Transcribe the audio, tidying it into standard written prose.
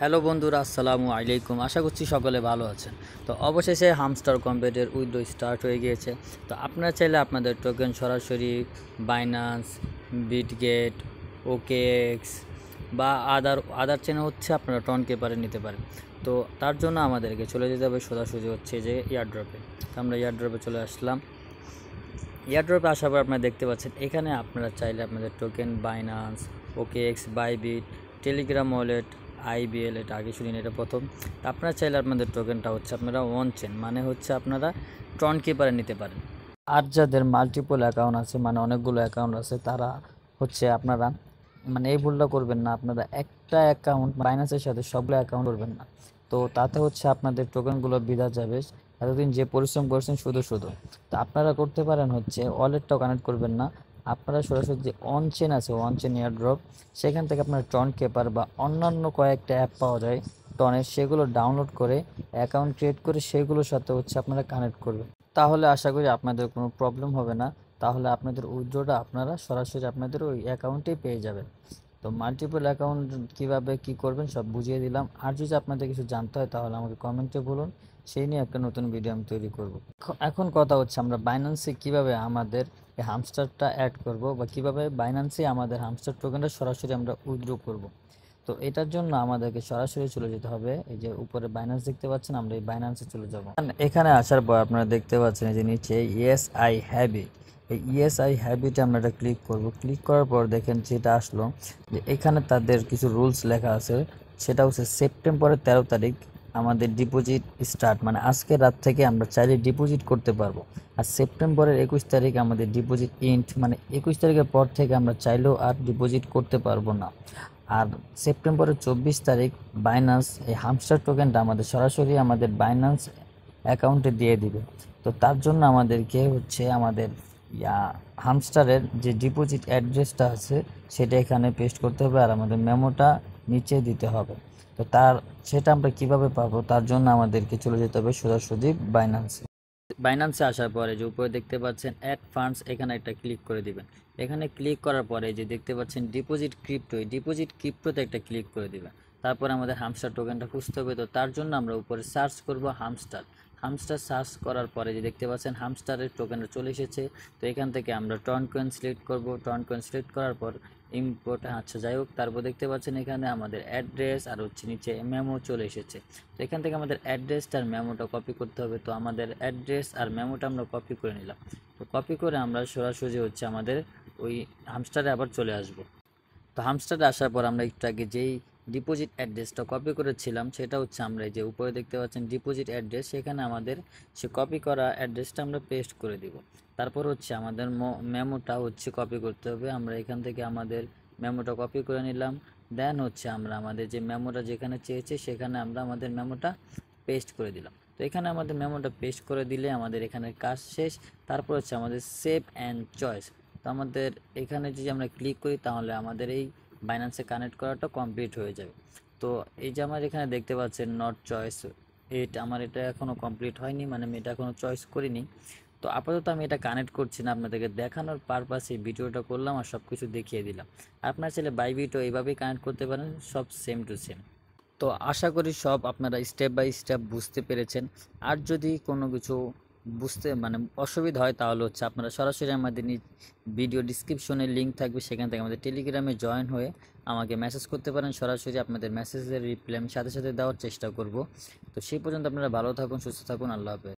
Hello বন্ধুরা, আসসালামু আলাইকুম। আশা করছি সকলে ভালো আছেন। তো অবশেষে হামস্টার কম্পেটের উইথড্র স্টার্ট হয়ে গিয়েছে। তো আপনারা চাইলে আপনাদের টোকেন সরাসরি বাইন্যান্স, বিটগেট, ওকেএক্স বা আদার চেনে হচ্ছে আপনারা টনকেপারে নিতে পারেন। তো তার জন্য আমাদেরকে চলে যেতে হবে সোজাসুজি হচ্ছে যে এয়ারড্রপে। তো আমরা এয়ারড্রপে চলে আসলাম। এয়ারড্রপে আসার পর আপনারা দেখতে পাচ্ছেন এখানে আপনারা চাইলে আপনাদের token Binance, OKX, Bybit, Telegram wallet, IBL, এটা আগে শুনিনি, এটা প্রথম। আপনারা চাইলে আপনাদের টোকেনটা হচ্ছে আপনারা ওয়ান চেন মানে হচ্ছে আপনারা টনকিপারে নিতে পারেন। আর যাদের মাল্টিপল অ্যাকাউন্ট আছে মানে অনেকগুলো অ্যাকাউন্ট আছে তারা হচ্ছে আপনারা মানে এই ভুলটা করবেন না, আপনারা একটা অ্যাকাউন্ট বাইন্যান্সের সাথে সবগুলো অ্যাকাউন্ট করবেন না। তো তাতে হচ্ছে আপনাদের টোকেনগুলো বিধা যাবে। এতদিন যে পরিশ্রম করছেন শুধু তো আপনারা করতে পারেন হচ্ছে ওয়ালেটটাও কানেক্ট করবেন না, আপনারা সরাসরি যে অন চেন আছে অন চেন এয়ারড্রপ সেখান থেকে আপনারা টন কেপার বা অন্যান্য কয়েকটা অ্যাপ পাওয়া যায় টনের, সেগুলো ডাউনলোড করে অ্যাকাউন্ট ক্রিয়েট করে সেগুলোর সাথে হচ্ছে আপনারা কানেক্ট করবেন। তাহলে আশা করি আপনাদের কোনো প্রবলেম হবে না। তাহলে আপনাদের উইথড্রটা আপনারা সরাসরি আপনাদের ওই অ্যাকাউন্টেই পেয়ে যাবেন। তো মাল্টিপল অ্যাকাউন্ট কিভাবে কি করবেন সব বুঝিয়ে দিলাম। আর যদি আপনাদের কিছু জানতে হয় তাহলে আমাকে কমেন্টে বলুন, সেই নিয়ে একটা নতুন ভিডিও আমি তৈরি করব। এখন কথা হচ্ছে আমরা বাইন্যান্সে কিভাবে আমাদের এই হামস্টারটা অ্যাড করব বা কিভাবে বাইন্যান্সে আমাদের হামস্টার টোকেনটা সরাসরি আমরা উইথড্র করব। তো এটার জন্য আমাদেরকে সরাসরি চলে যেতে হবে, এই যে উপরে বাইন্যান্স দেখতে পাচ্ছেন, আমরা এই বাইন্যান্সে চলে যাব। এখানে আসার পর আপনারা দেখতে পাচ্ছেন এই যে নিচে ইয়েস আই হ্যাভ ইট, এই ইয়েস আই হ্যাভ ইটে আমরা এটা ক্লিক করব। ক্লিক করার পর দেখেন যেটা আসলো যে এখানে তাদের কিছু রুলস লেখা আছে। সেটা হচ্ছে সেপ্টেম্বরের 13 তারিখ আমাদের ডিপোজিট স্টার্ট, মানে আজকে রাত থেকে আমরা চাইলে ডিপোজিট করতে পারবো। আর সেপ্টেম্বরের 21 তারিখ আমাদের ডিপোজিট এন্ড, মানে 21 তারিখের পর থেকে আমরা চাইলেও আর ডিপোজিট করতে পারবো না। আর সেপ্টেম্বরের 24 তারিখ বাইন্যান্স এই হামস্টার টোকেনটা আমাদের সরাসরি আমাদের বাইন্যান্স অ্যাকাউন্টে দিয়ে দিবে। তো তার জন্য আমাদেরকে হচ্ছে আমাদের হামস্টারের যে ডিপোজিট অ্যাড্রেসটা আছে সেটা এখানে পেস্ট করতে হবে আর আমাদের মেমোটা নিচে দিতে হবে। তো সেটা আমরা কিভাবে পাবো, তার জন্য আমাদেরকে চলে যেতে হবে সোজাসুজি বাইন্যান্সে আসার পরে যে উপরে দেখতে পাচ্ছেন অ্যাড ফান্ডস, এখানে একটা ক্লিক করে দিবেন। এখানে ক্লিক করার পরে যে দেখতে পাচ্ছেন ডিপোজিট ক্রিপ্টো, এই ডিপোজিট ক্রিপ্টোতে একটা ক্লিক করে দিবেন। তারপর আমাদের হামস্টার টোকেনটা খুঁজতে হবে। তো তার জন্য আমরা উপরে সার্চ করব হামস্টার। হামস্টার সার্চ করার পরে যে দেখতে পাচ্ছেন হামস্টারের টোকেনটা চলে এসেছে। তো এখান থেকে আমরা টন কয়েন সিলেক্ট করব। টন কয়েন সিলেক্ট করার পর ইম্পোর্ট, আচ্ছা যাই হোক, তারপর দেখতে পাচ্ছেন এখানে আমাদের অ্যাড্রেস আর হচ্ছে নিচে মেমো চলে এসেছে। তো এখান থেকে আমাদের অ্যাড্রেসটা আর মেমোটা কপি করতে হবে। তো আমাদের অ্যাড্রেস আর মেমোটা আমরা কপি করে নিলাম। তো কপি করে আমরা সরাসরি হচ্ছে আমাদের ওই হামস্টারে আবার চলে আসব। তো হামস্টারে আসার পর আমরা একটু আগে যেই ডিপোজিট অ্যাড্রেসটা কপি করেছিলাম সেটা হচ্ছে আমরা এই যে উপরে দেখতে পাচ্ছেন ডিপোজিট অ্যাড্রেস, সেখানে আমাদের সে কপি করা অ্যাড্রেসটা আমরা পেস্ট করে দিব। তারপর হচ্ছে আমাদের মেমোটা হচ্ছে কপি করতে হবে। আমরা এখান থেকে আমাদের মেমোটা কপি করে নিলাম। দেন হচ্ছে আমরা আমাদের যে মেমোটা যেখানে চেয়েছে সেখানে আমরা আমাদের মেমোটা পেস্ট করে দিলাম। তো এখানে আমাদের মেমোটা পেস্ট করে দিলে আমাদের এখানে কাজ শেষ। তারপর হচ্ছে আমাদের সেভ অ্যান্ড চয়েস। তো আমাদের এখানে যদি আমরা ক্লিক করি তাহলে আমাদের এই বাইন্যান্সে কানেক্ট করাটা কমপ্লিট হয়ে যাবে। তো এই যে আমার এখানে দেখতে পাচ্ছেন নট চয়েস, আমার এটা এখনও কমপ্লিট হয়নি, মানে আমি এটা এখনও চয়েস করিনি। তো আপাতত আমি এটা কানেক্ট করছি না, আপনাদেরকে দেখানোর পারপাসে ভিডিওটা করলাম আর সব কিছু দেখিয়ে দিলাম। আপনার ছেলে বাইবিটও এইভাবেই কানেক্ট করতে পারেন, সব সেম টু সেম। তো আশা করি সব আপনারা স্টেপ বাই স্টেপ বুঝতে পেরেছেন। আর যদি কোনো কিছু বুঝতে মানে অসুবিধা হয় তাহলে হচ্ছে আপনারা সরাসরি আমাদের ভিডিও ডিসক্রিপশনে লিঙ্ক থাকবে, সেখান থেকে আমাদের টেলিগ্রামে জয়েন হয়ে আমাকে মেসেজ করতে পারেন। সরাসরি আপনাদের মেসেজের রিপ্লাই আমি সাথে সাথে দেওয়ার চেষ্টা করব। তো সেই পর্যন্ত আপনারা ভালো থাকুন, সুস্থ থাকুন, আল্লাহ হাফেজ।